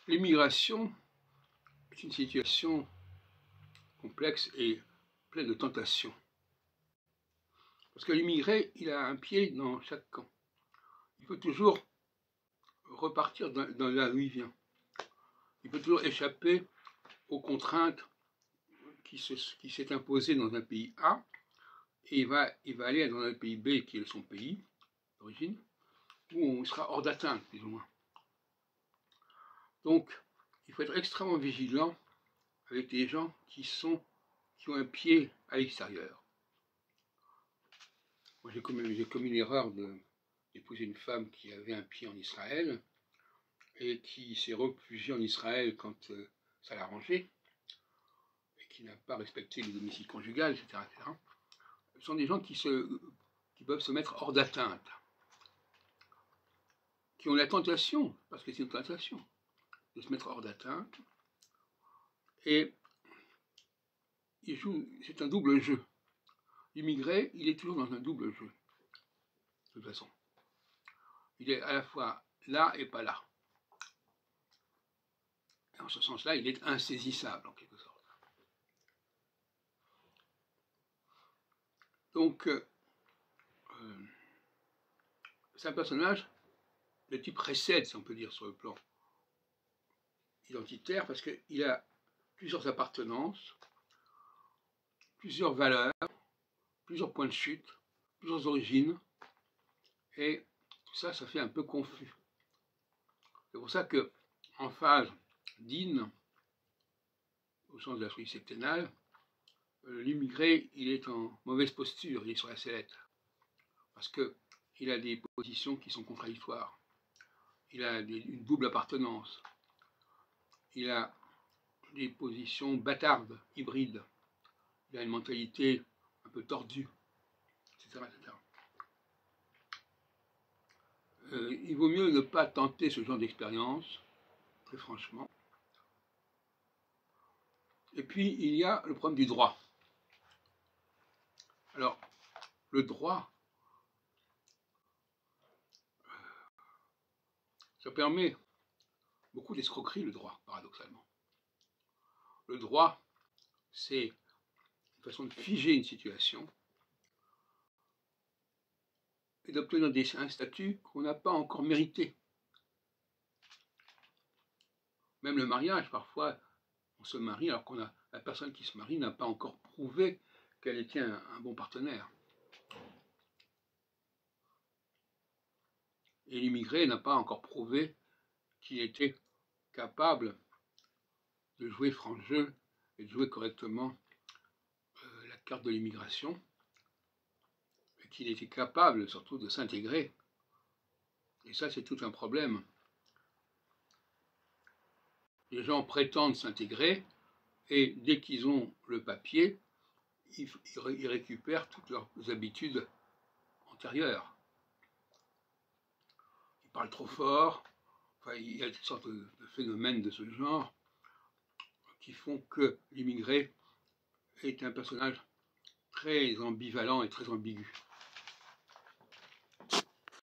L'immigration est une situation complexe et pleine de tentations. Parce que l'immigré, il a un pied dans chaque camp. Il peut toujours repartir dans là où il vient. Il peut toujours échapper aux contraintes qui s'est imposées dans un pays A, et il va aller dans un pays B, qui est son pays d'origine, où on sera hors d'atteinte, plus ou moins. Donc, il faut être extrêmement vigilant avec les gens qui ont un pied à l'extérieur. Moi, j'ai commis l'erreur d'épouser une femme qui avait un pied en Israël et qui s'est réfugiée en Israël quand ça l'arrangeait et qui n'a pas respecté le domicile conjugal, etc., etc. Ce sont des gens qui peuvent se mettre hors d'atteinte, qui ont la tentation, parce que c'est une tentation, de se mettre hors d'atteinte, et c'est un double jeu. L'immigré, il est toujours dans un double jeu, de toute façon. Il est à la fois là et pas là. Et en ce sens-là, il est insaisissable, en quelque sorte. Donc, c'est un personnage de type précède, si on peut dire, sur le plan identitaire, parce qu'il a plusieurs appartenances, plusieurs valeurs, plusieurs points de chute, plusieurs origines, et tout ça, ça fait un peu confus. C'est pour ça que, en phase d'In, au sens de la souris septennale, l'immigré, il est en mauvaise posture, il est sur la sellette, parce qu'il a des positions qui sont contradictoires, il a une double appartenance, il a des positions bâtardes, hybrides, il a une mentalité un peu tordue, etc., etc. Il vaut mieux ne pas tenter ce genre d'expérience, très franchement. Et puis, il y a le problème du droit. Alors, le droit, ça permet beaucoup d'escroqueries, le droit, paradoxalement. Le droit, c'est une façon de figer une situation et d'obtenir un statut qu'on n'a pas encore mérité. Même le mariage, parfois, on se marie alors que la personne qui se marie n'a pas encore prouvé qu'elle était un bon partenaire. Et l'immigré n'a pas encore prouvé qu'il était capable de jouer franc jeu et de jouer correctement la carte de l'immigration, et qu'il était capable surtout de s'intégrer. Et ça, c'est tout un problème. Les gens prétendent s'intégrer, et dès qu'ils ont le papier, ils récupèrent toutes leurs habitudes antérieures. Ils parlent trop fort, enfin, il y a toutes sortes de phénomènes de ce genre qui font que l'immigré est un personnage très ambivalent et très ambigu.